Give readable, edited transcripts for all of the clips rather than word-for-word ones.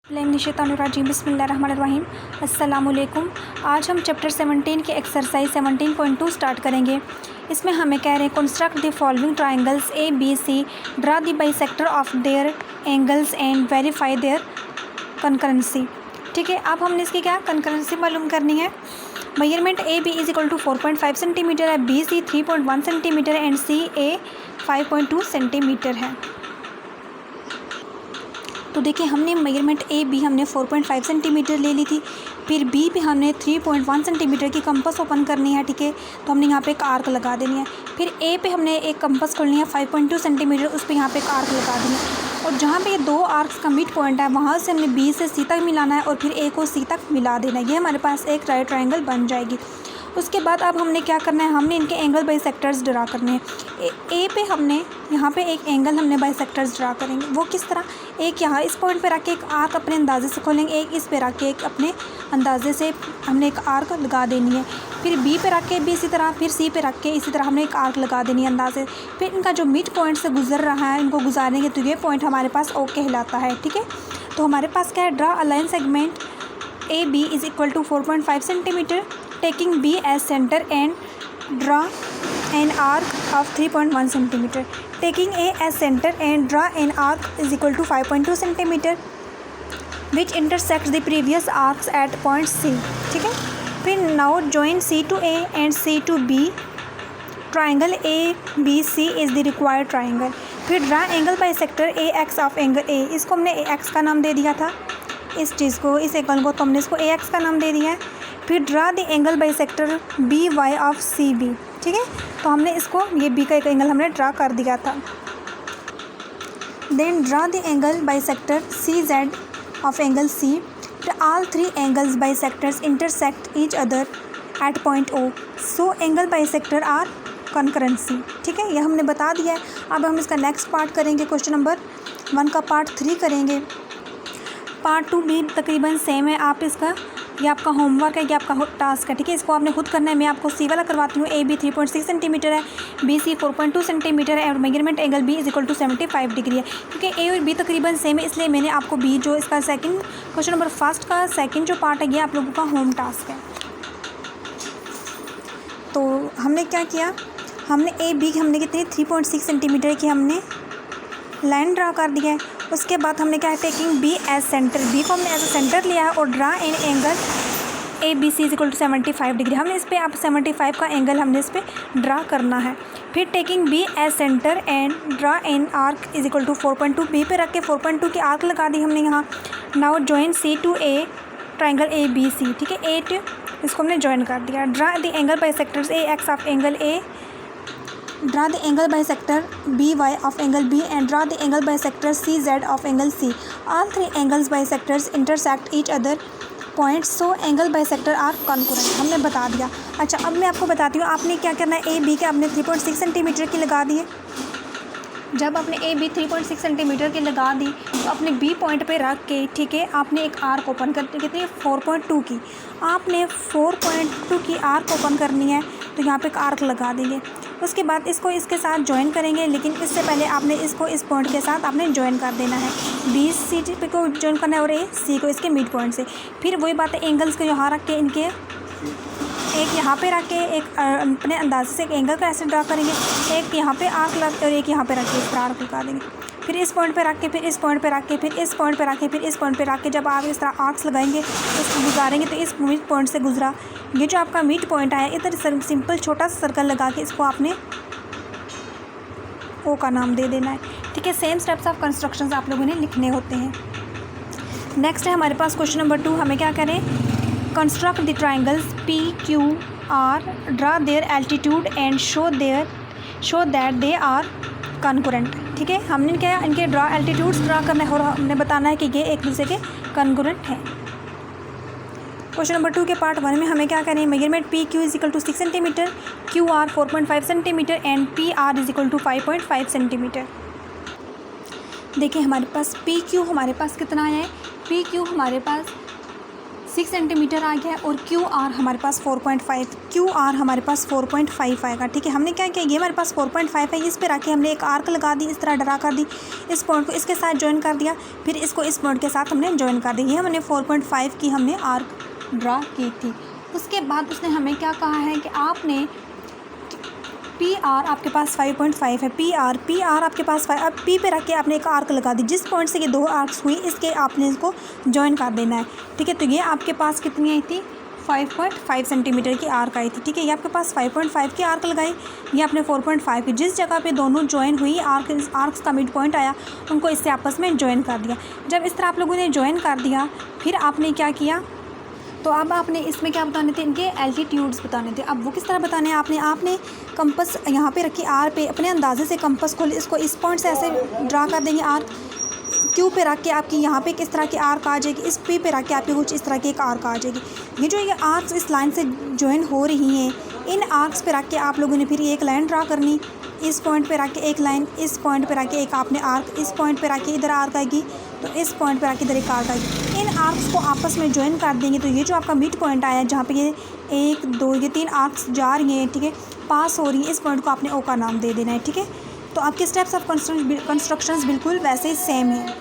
बिस्मिल्लाहिर्रहमानिर्रहीम बिस्मिल्लाहिर्रहमानिर्रहीम। अस्सलामुअलैकुम। आज हम चैप्टर 17 के एक्सरसाइज 17.2 स्टार्ट करेंगे। इसमें हमें कह रहे हैं construct the following triangles A B C, draw the bisector of their angles and verify their concurrency. ठीक है, अब हमने इसकी क्या कंकरेंसी मालूम करनी है। Measurement A B is equal to 4.5 centimetre है, B C 3.1 centimetre and C A 5.2 centimetre है। तो देखिए, हमने मेजरमेंट ए बी हमने 4.5 सेंटीमीटर ले ली थी, फिर बी पे हमने 3.1 सेंटीमीटर की कंपास ओपन करनी है। ठीक है, तो हमने यहाँ पे एक आर्क लगा देनी है। फिर ए पे हमने एक कंपास खोलनी है 5.2 सेंटीमीटर, उस पर यहाँ पे एक आर्क लगा देनी है। और जहाँ पे ये दो आर्क्स का मिड पॉइंट है, वहाँ से हमने बी से सी तक मिलाना है और फिर ए को सी तक मिला देना है। ये हमारे पास एक राइट ट्रायंगल बन जाएगी। उसके बाद अब हमने क्या करना है, हमने इनके एंगल बाइसेक्टर्स ड्रा करने हैं। ए पे हमने यहाँ पे एक एंगल हमने बाइसेक्टर्स ड्रा करेंगे। वो किस तरह, एक यहाँ इस पॉइंट पे रख के एक आर्क अपने अंदाजे से खोलेंगे, एक इस पे रख के एक अपने अंदाजे से हमने एक आर्क लगा देनी है। फिर बी पे रख के भी इसी तरह, फिर सी पे रख के इसी तरह हमने एक आर्क लगा देनी है अंदाजे। फिर इनका जो मिड पॉइंट से गुजर रहा है, इनको गुजारेंगे तो ये पॉइंट हमारे पास ओ कहलाता है। ठीक है, तो हमारे पास क्या है, draw a line segment A B is equal to 4.5 centimetre taking B as center and draw an arc of 3.1 centimeter. Taking A as center and draw an arc is equal to 5.2 centimeter which intersects the previous arcs at point C. ठीक है, फिर now join C to A and C to B. Triangle ABC is the required triangle. फिर draw angle bisector AX of angle A. इसको हमने AX का नाम दे दिया था, इस चीज़ को, इस एंगल को तो हमने इसको AX का नाम दे दिया है। फिर draw the angle bisector B Y of C B. ठीक है, तो हमने इसको, ये बी का एक एंगल हमने ड्रा कर दिया था। Then draw the angle bisector C Z of angle C. All three angles bisectors intersect each other at point O, so angle bisector are concurrency. ठीक है, यह हमने बता दिया है। अब हम इसका नेक्स्ट पार्ट करेंगे, क्वेश्चन नंबर 1 का पार्ट 3 करेंगे। पार्ट 2 भी तकरीबन सेम है। आप इसका, ये आपका होमवर्क है, ये आपका टास्क है। ठीक है, इसको आपने खुद करना है। मैं आपको सी वाला करवाती हूँ। ए बी 3.6 सेंटीमीटर है, बी सी 4.2 सेंटीमीटर है और measurement angle B is equal to 75 degree है। क्योंकि ए और बी तकरीबन सेम है, इसलिए मैंने आपको बी जो इसका सेकंड क्वेश्चन नंबर फर्स्ट का सेकंड जो पार्ट है, ये आप लोगों का होम टास्क है। तो हमने क्या किया, हमने ए बी की हमने कितनी 3.6 सेंटीमीटर की हमने लाइन ड्रा कर दिया है। उसके बाद हमने क्या है, taking B as centre, B को हमने एज ए सेंटर लिया है और draw an angle A B C is equal to 75 degree. हमने इस पर आप 75 का एंगल हमने इस पर ड्रा करना है। फिर taking B as centre and draw an arc is equal to 4.2, B पे रख के 4.2 की आर्क लगा दी हमने यहाँ। Now join C to A triangle A B C. ठीक है, 8 इसको हमने ज्वाइन कर दिया। Draw the angle bisectors A X of angle A, draw the angle bisector BY of angle B and draw the angle bisector CZ of angle C. All three angles bisectors intersect each other points, so angle bisector are concurrent. हमने बता दिया। अच्छा, अब मैं आपको बताती हूँ आपने क्या करना है। ए बी के आपने 3.6 सेंटीमीटर की लगा दिए। जब आपने ए बी 3.6 सेंटीमीटर की लगा दी तो अपने बी पॉइंट पे रख के, ठीक है, आपने एक आर्क ओपन कर, कितनी 4.2 की, आपने 4.2 की आर्क ओपन करनी है। तो यहाँ पे एक आर्क लगा देंगे। उसके बाद इसको इसके साथ ज्वाइन करेंगे, लेकिन इससे पहले आपने इसको इस पॉइंट के साथ आपने ज्वाइन कर देना है। बी सी पे को ज्वाइन करना है और ए सी को इसके मिड पॉइंट से। फिर वही बात है, एंगल्स को यहाँ रख के, इनके एक यहाँ पे रख के एक अपने अंदाजे से एक एंगल का ऐसे ड्रा करेंगे। एक यहाँ पे आर्क लग और एक यहाँ पे रख के इस पर आर्क लगा देंगे। फिर इस पॉइंट पे रख के, फिर इस पॉइंट पे रख के, फिर इस पॉइंट पे रख के, फिर इस पॉइंट पे रख के, जब आप इस तरह आर्क्स लगाएंगे, इसको गुजारेंगे तो इस मिड पॉइंट से गुजरा। ये जो आपका मिड पॉइंट आया, इधर सिंपल छोटा सा सर्कल लगा के इसको आपने ओ का नाम दे देना है। ठीक है, सेम स्टेप्स ऑफ कंस्ट्रक्शंस आप लोगों ने लिखने होते हैं। नेक्स्ट है हमारे पास क्वेश्चन नंबर 2। हमें क्या करें, construct the triangles P Q R, draw their altitude and show that they are concurrent. ठीक है, हमने क्या है, इनके ड्रा एल्टीट्यूड्स ड्रा करना है और हमने बताना है कि ये एक दूसरे के कॉन्करेंट हैं। क्वेश्चन नंबर 2 के पार्ट 1 में हमें क्या करें, measurement P Q is equal to 6 centimetre, Q R 4.5 centimetre and P R is equal to 5.5 centimetre. देखिए, हमारे पास पी क्यू हमारे पास कितना आया है, पी क्यू हमारे पास 6 सेंटीमीटर आ गया है और क्यू आर हमारे पास 4.5, क्यू आर हमारे पास 4.5 आएगा। ठीक है, हमने क्या किया, ये हमारे पास 4.5 है, इस पर आके हमने एक आर्क लगा दी, इस तरह ड्रा कर दी, इस पॉइंट को इसके साथ ज्वाइन कर दिया, फिर इसको इस पॉइंट के साथ हमने ज्वाइन कर दी। ये हमने 4.5 की हमने आर्क ड्रा की थी। उसके बाद उसने हमें क्या कहा है कि आपने पी आर आपके पास 5.5 है, पी आर आपके पास 5, अब पी पे रख के आपने एक आर्क लगा दी, जिस पॉइंट से ये 2 आर्क्स हुई इसके आपने इसको ज्वाइन कर देना है। ठीक है, तो ये आपके पास कितनी आई थी, 5.5 सेंटीमीटर की आर्क आई थी। ठीक है, ये आपके पास 5.5 की आर्क लगाई, ये आपने 4.5 की, जिस जगह पे दोनों ज्वाइन हुई आर्क्स का मिड पॉइंट आया, उनको इससे आपस में ज्वाइन कर दिया। जब इस तरह आप लोगों ने ज्वाइन कर दिया, फिर आपने क्या किया, तो अब आपने इसमें क्या बताने थे, इनके एल्टीट्यूड्स बताने थे। अब वो किस तरह बताने हैं, आपने कंपस यहाँ पे रखी आर पे, अपने अंदाजे से कंपस खोल, इसको इस पॉइंट से ऐसे ड्रा कर देंगे आर्क, क्यू पे रख के आपकी यहाँ पे किस तरह की आर्क आ जाएगी, इस पी पे रख के आपकी कुछ इस तरह की एक आर्क आ जाएगी। ये जो ये आर्क्स इस लाइन से ज्वाइन हो रही हैं, इन आर्क्स पे रख के आप लोगों ने फिर एक लाइन ड्रा करनी, इस पॉइंट पे रख के एक लाइन, इस पॉइंट पे रख के एक आपने आर्क, इस पॉइंट पे रख के इधर आर्क आएगी, तो इस पॉइंट पे रख के इधर एक आर्क आएगी। इन आर्क्स को आपस में ज्वाइन कर देंगे, तो ये जो आपका मिड पॉइंट आया जहाँ पे ये 1 2 ये 3 आर्क्स जा रही हैं, ठीक है, पास हो रही है, इस पॉइंट को आपने ओ का नाम दे देना है। ठीक है, तो आपके स्टेप्स ऑफ कंस्ट्रक्शंस बिल्कुल वैसे ही सेम हैं।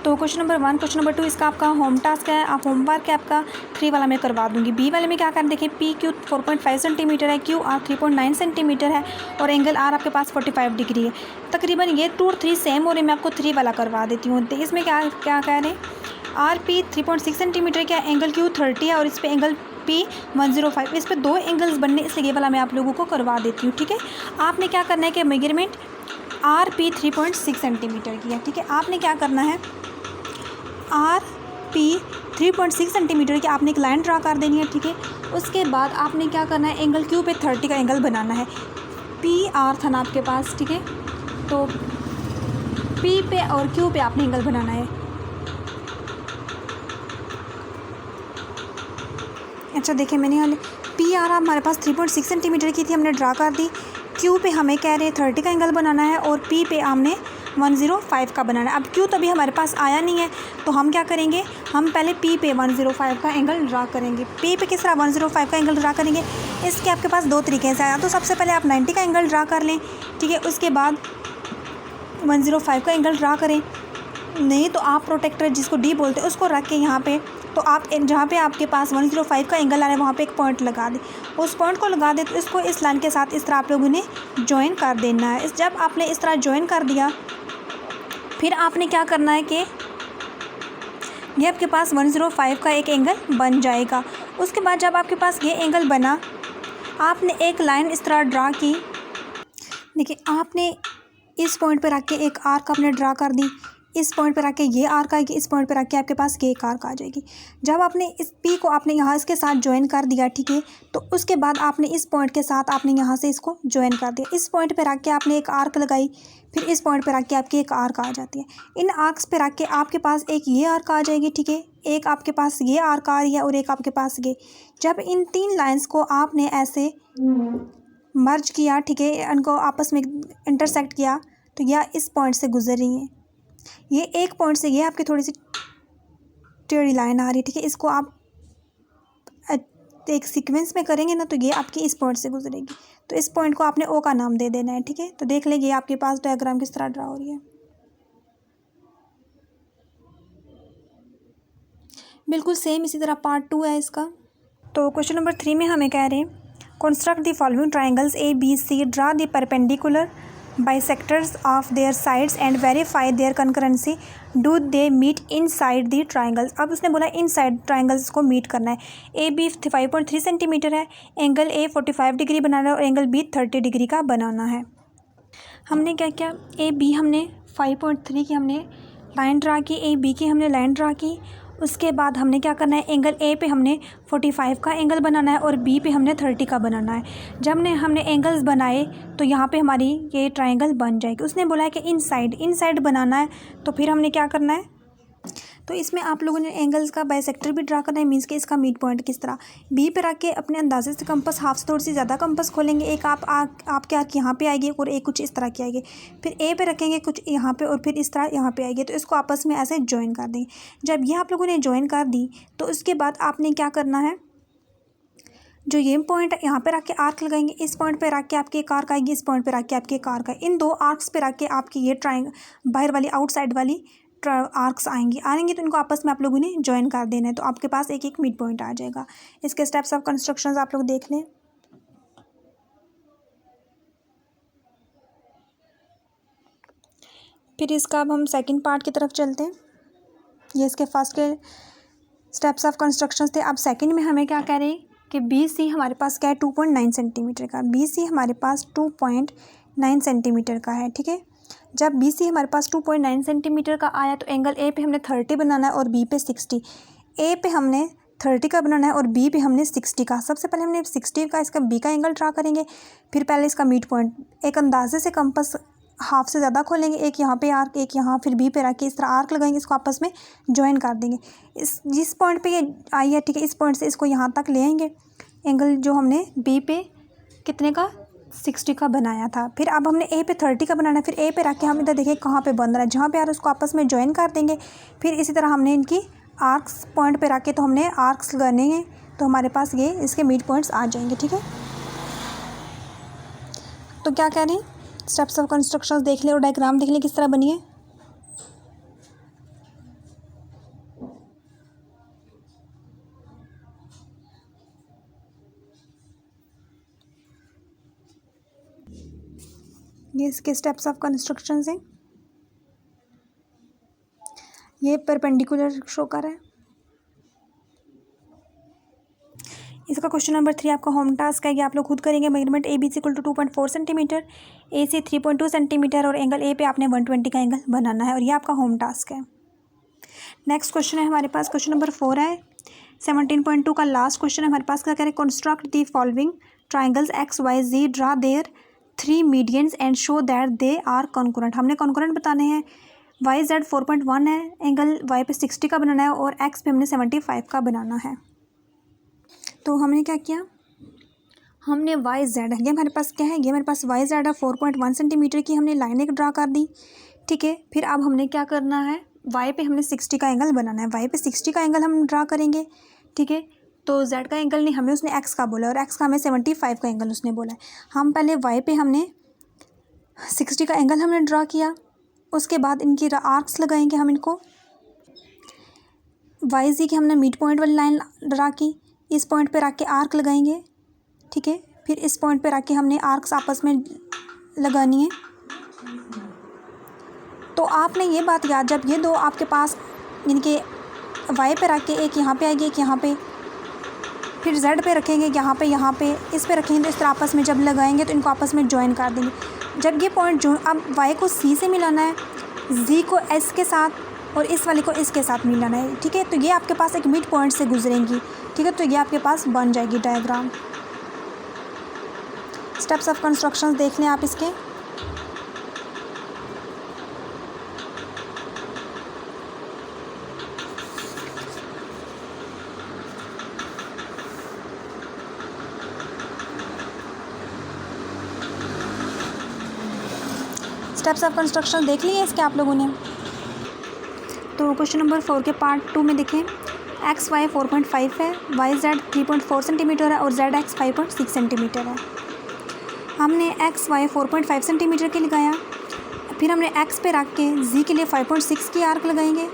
तो क्वेश्चन नंबर 1, क्वेश्चन नंबर 2 इसका आपका होम टास्क है, आप होमवर्क है आपका 3 वाला मैं करवा दूंगी। बी वाले में क्या करना, देखिए पी क्यू 4.5 सेंटीमीटर है, क्यू आर 3.9 सेंटीमीटर है और एंगल आर आपके पास 45 डिग्री है। तकरीबन ये 2 और 3 सेम हो रहे, मैं आपको 3 वाला करवा देती हूँ। इसमें क्या क्या कह रहे हैं, आर पी 3.6 सेंटीमीटर का, एंगल क्यू 30 है और इस पर एंगल पी 105, इस पर 2 एंगल्स बनने, इसलिए ये वाला मैं आप लोगों को करवा देती हूँ। ठीक है, आपने क्या करना है कि मेजरमेंट आर पी 3.6 सेंटीमीटर की है। ठीक है, आपने क्या करना है, आर पी 3.6 सेंटीमीटर की आपने एक लाइन ड्रा कर देनी है। ठीक है, उसके बाद आपने क्या करना है, एंगल क्यू पे 30 का एंगल बनाना है। पी आर था ना आपके पास, ठीक है, तो पी पे और क्यू पे आपने एंगल बनाना है। अच्छा देखिए, मैंने पी आर हमारे पास 3.6 सेंटीमीटर की थी, हमने ड्रा कर दी। क्यू पे हमें कह रहे हैं 30 का एंगल बनाना है और पी पे हमने 105 का बनाना है। अब क्यू तभी हमारे पास आया नहीं है, तो हम क्या करेंगे, हम पहले पी पे 105 का एंगल ड्रा करेंगे। पी पे किस तरह 105 का एंगल ड्रा करेंगे, इसके आपके पास 2 तरीके से आया। तो सबसे पहले आप 90 का एंगल ड्रा कर लें, ठीक है, उसके बाद 105 का एंगल ड्रा करें। नहीं तो आप प्रोटेक्टर जिसको डी बोलते हैं उसको रख के यहाँ पे, तो आप जहाँ पे आपके पास 105 का एंगल आ रहा है वहाँ पे एक पॉइंट लगा दें, उस पॉइंट को लगा दें, तो इसको इस लाइन के साथ इस तरह आप लोगों ने ज्वाइन कर देना है। जब आपने इस तरह ज्वाइन कर दिया, फिर आपने क्या करना है कि ये आपके पास 105 का एक एंगल बन जाएगा। उसके बाद जब आपके पास ये एंगल बना, आपने एक लाइन इस तरह ड्रा की। देखिए, आपने इस पॉइंट पर रख के एक आर्क आपने ड्रा कर दी, इस पॉइंट पर रख के ये आर्क आएगी, इस पॉइंट पर रख के आपके पास ये एक आर्क आ जाएगी। जब आपने इस पी को आपने यहाँ इसके साथ ज्वाइन कर दिया, ठीक है, तो उसके बाद आपने इस पॉइंट के साथ आपने यहाँ से इसको ज्वाइन कर दिया। इस पॉइंट पर रख के आपने एक आर्क लगाई, फिर इस पॉइंट पर रख के आपकी एक आर्क आ जाती है। इन आर्क्स पे रख के आपके पास एक ये आर्क आ जाएगी, ठीक है, एक आपके पास ये आर्क आ रही है और एक आपके पास ये। जब इन 3 लाइन्स को आपने ऐसे मर्ज किया, ठीक है, इनको आपस में इंटरसेक्ट किया, तो यह इस पॉइंट से गुजर रही हैं। ये एक पॉइंट से ये आपकी थोड़ी सी टेढ़ी लाइन आ रही है, ठीक है, इसको आप एक सीक्वेंस में करेंगे ना, तो ये आपकी इस पॉइंट से गुजरेगी। तो इस पॉइंट को आपने ओ का नाम दे देना है। ठीक है, तो देख लेंगे आपके पास डायग्राम किस तरह ड्रा हो रही है। बिल्कुल सेम इसी तरह पार्ट 2 है इसका। तो क्वेश्चन नंबर 3 में हमें कह रहे हैं, construct the following triangles A B C, draw the perpendicular bisectors of their sides and verify their concurrency. Do they meet inside the triangles? अब उसने बोला इनसाइड ट्राइंगल्स को मीट करना है। ए बी 5.3 सेंटीमीटर है, एंगल ए 45 डिग्री बनाना है और angle B 30 degree का बनाना है। हमने क्या किया, ए बी हमने 5.3 की हमने लाइन ड्रा की, ए बी की हमने लाइन ड्रा की। उसके बाद हमने क्या करना है, एंगल ए पे हमने 45 का एंगल बनाना है और बी पे हमने 30 का बनाना है। जब हमने एंगल्स बनाए तो यहाँ पे हमारी ये ट्रायंगल बन जाएगी। उसने बोला है कि इनसाइड बनाना है, तो फिर हमने क्या करना है, तो इसमें आप लोगों ने एंगल्स का बाइसेक्टर भी ड्रा करना है, मीन्स कि इसका मिड पॉइंट किस तरह। बी पे रख के अपने अंदाजे से कंपास हाफ से थोड़ी सी ज़्यादा कंपास खोलेंगे, एक आपके आँख यहाँ पे आएगी और एक कुछ इस तरह की आएगी। फिर ए पे रखेंगे कुछ यहाँ पे और फिर इस तरह यहाँ पे आएगी, तो इसको आपस में ऐसे ज्वाइन कर देंगे। जब ये आप लोगों ने ज्वाइन कर दी तो उसके बाद आपने क्या करना है, जो ये पॉइंट यहाँ पे रख के आर्क लगाएंगे, इस पॉइंट पे रख के आपकी एक आर्क आएगी, इस पॉइंट पे रख के आपकी एक आर्क आएगी। इन दो आर्क्स पे रख के आपकी ये बाहर वाली आउटसाइड वाली आर्क्स आएंगी तो इनको आपस में आप लोगों ने ज्वाइन कर देना है, तो आपके पास एक एक मिड पॉइंट आ जाएगा। इसके स्टेप्स ऑफ कंस्ट्रक्शंस आप लोग देख लें। फिर इसका अब हम सेकंड पार्ट की तरफ चलते हैं। ये इसके फर्स्ट के स्टेप्स ऑफ कंस्ट्रक्शंस थे। अब सेकंड में हमें क्या कह रहे हैं कि बी सी हमारे पास क्या है 2.9 सेंटीमीटर का। बी सी हमारे पास 2.9 सेंटीमीटर का है, ठीक है। जब बी सी हमारे पास 2.9 सेंटीमीटर का आया तो एंगल ए पे हमने 30 बनाना है और बी पे 60। ए पे हमने 30 का बनाना है और बी पे हमने 60 का। सबसे पहले हमने 60 का इसका बी का एंगल ड्रा करेंगे, फिर पहले इसका मिड पॉइंट एक अंदाजे से कंपास हाफ से ज़्यादा खोलेंगे, एक यहाँ पे आर्क एक यहाँ, फिर बी पे रख के इस तरह आर्क लगाएंगे, इसको आपस में ज्वाइन कर देंगे। इस जिस पॉइंट पे ये आई है, ठीक है, इस पॉइंट से इसको यहाँ तक ले आएंगे। एंगल जो हमने बी पे कितने का 60 का बनाया था। फिर अब हमने ए पे 30 का बनाना है, फिर ए पे रख के हम इधर देखिए कहाँ पे बन रहा है, जहाँ पे आ रहा है उसको आपस में ज्वाइन कर देंगे। फिर इसी तरह हमने इनकी आर्क्स पॉइंट पे रख के तो हमने आर्क्स लगाने हैं, तो हमारे पास ये इसके मिड पॉइंट्स आ जाएंगे, ठीक है। तो क्या कह रहे हैं, स्टेप्स ऑफ कंस्ट्रक्शंस देख ले और डायग्राम देख ले किस तरह बनी है। ये इसके स्टेप्स ऑफ कंस्ट्रक्शंस हैं। ये परपेंडिकुलर शो कर रहा है। इसका क्वेश्चन नंबर 3 आपका होम टास्क है, ये आप लोग खुद करेंगे। मेजरमेंट ए बी = 2.4 सेंटीमीटर, ए से 3.2 सेंटीमीटर और एंगल ए पे आपने 120 का एंगल बनाना है और ये आपका होम टास्क है। नेक्स्ट क्वेश्चन है हमारे पास, क्वेश्चन नंबर 4 है 17.2 का लास्ट क्वेश्चन है हमारे पास। क्या कह रहे हैं, construct the following triangles X Y Z, draw their 3 medians and show that they are concurrent. हमने कॉन्करेंट बताने हैं। वाई जेड 4.1 है, एंगल वाई पे 60 का बनाना है और एक्स पे हमने 75 का बनाना है। तो हमने क्या किया, हमने वाई जेड है, ये हमारे पास क्या है, ये हमारे पास वाई जेड है 4.1 सेंटीमीटर की, हमने लाइन एक ड्रा कर दी, ठीक है। फिर अब हमने क्या करना है, वाई पे हमने 60 का एंगल बनाना है। वाई पे 60 का एंगल हम ड्रा करेंगे, ठीक है। तो जेड का एंगल नहीं, हमें उसने एक्स का बोला और एक्स का हमें 75 का एंगल उसने बोला है। हम पहले वाई पे हमने 60 का एंगल हमने ड्रा किया, उसके बाद इनकी आर्क्स लगाएंगे हम इनको। वाई जी की हमने मिड पॉइंट वाली लाइन ड्रा की, इस पॉइंट पे रख के आर्क लगाएंगे, ठीक है। फिर इस पॉइंट पे रख के हमने आर्क्स आपस में लगानी है। तो आपने ये बात याद, जब ये दो आपके पास इनके वाई पे रख के एक यहाँ पे आएगी एक यहाँ पे, फिर जेड पे रखेंगे यहाँ पे इस पे रखेंगे, तो इस तरह आपस में जब लगाएंगे तो इनको आपस में ज्वाइन कर देंगे। जब ये पॉइंट जो अब वाई को सी से मिलाना है, जी को एस के साथ और इस वाली को इसके साथ मिलाना है, ठीक है। तो ये आपके पास एक मिड पॉइंट से गुजरेंगी, ठीक है। तो ये आपके पास बन जाएगी डायग्राम। स्टेप्स ऑफ कंस्ट्रक्शंस देख लें आप इसके। स्टेप्स ऑफ कंस्ट्रक्शन देख लिए इसके आप लोगों ने। तो क्वेश्चन नंबर 4 के पार्ट 2 में देखें, एक्स वाई 4.5 है, वाई जेड 3.4 सेंटीमीटर है और जेड एक्स 5.6 सेंटीमीटर है। हमने एक्स वाई 4.5 सेंटीमीटर के लगाया, फिर हमने एक्स पे रख के जी के लिए 5.6 की आर्क लगाएंगे,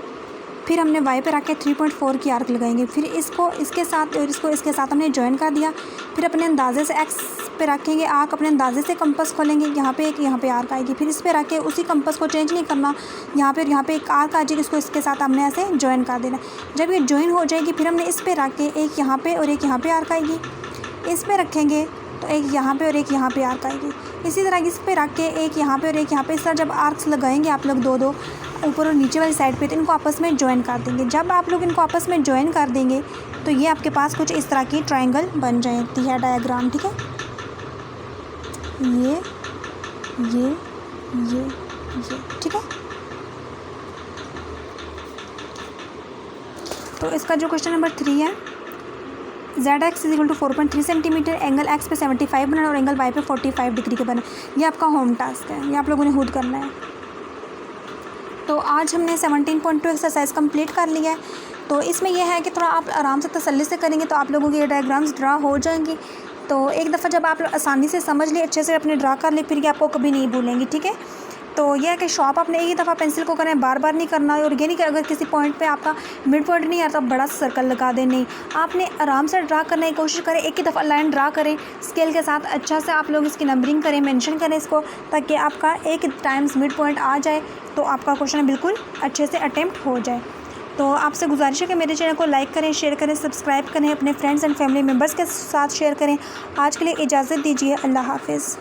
फिर हमने वाई पे रख के 3.4 की आर्क लगाएंगे, फिर इसको इसके साथ और इसको इसके साथ हमने ज्वाइन कर दिया। फिर अपने अंदाजे से एक्स पे रखेंगे आर्क, अपने अंदाजे से कंपास खोलेंगे, यहाँ पे एक यहाँ पे आर्क आएगी, फिर इस पे रख के उसी कंपास को चेंज नहीं करना, यहाँ पे एक आर्क आ जाएगी, इसको इसके साथ हमने ऐसे ज्वाइन कर देना। जब ये ज्वाइन हो जाएगी फिर हमने इस पे रख के एक यहाँ पे और एक यहाँ पे आर्क आएगी, इस पे रखेंगे तो एक यहाँ पे और एक यहाँ पे आर्क आएगी। इसी तरह इस पे रख के एक यहाँ पे और एक यहाँ पे, इस तरह जब आर्क्स लगाएंगे आप लोग दो ऊपर और नीचे वाली साइड पे, तो इनको आपस में ज्वाइन कर देंगे। जब आप लोग इनको आपस में ज्वाइन कर देंगे तो ये आपके पास कुछ इस तरह की ट्रायंगल बन जाती है डायग्राम, ठीक है। ये ठीक है। तो इसका जो क्वेश्चन नंबर 3 है, Z X is equal to 4.3 centimetre, angle X पे 75 बनाना और एंगल वाई पे 45 डिग्री का बना। ये आपका होम टास्क है, ये आप लोगों ने खुद करना है। तो आज हमने 17.2 एक्सरसाइज कंप्लीट कर लिया है। तो इसमें यह है कि थोड़ा आप आराम से तसल्ली से करेंगे तो आप लोगों की ये डायग्राम्स ड्रा हो जाएंगी। तो एक दफ़ा जब आप आसानी से समझ लिए, अच्छे से अपने ड्रा कर ले, फिर ये आपको कभी नहीं भूलेंगी, ठीक है। तो यह है कि शॉप आपने एक ही दफ़ा पेंसिल को करना है, बार बार नहीं करना है। और ये नहीं कि अगर किसी पॉइंट पे आपका मिड पॉइंट नहीं आता, बड़ा सर्कल लगा दे, नहीं, आपने आराम से ड्रा करने की कोशिश करें। एक ही दफ़ा लाइन ड्रा करें स्केल के साथ, अच्छा से आप लोग इसकी नंबरिंग करें, मेंशन करें इसको, ताकि आपका एक टाइम्स मिड पॉइंट आ जाए तो आपका क्वेश्चन बिल्कुल अच्छे से अटैम्प्ट हो जाए। तो आपसे गुजारिश है कि मेरे चैनल को लाइक करें, शेयर करें, सब्सक्राइब करें, अपने फ्रेंड्स एंड फैमिली मेम्बर्स के साथ शेयर करें। आज के लिए इजाज़त दीजिए, अल्लाह हाफिज़।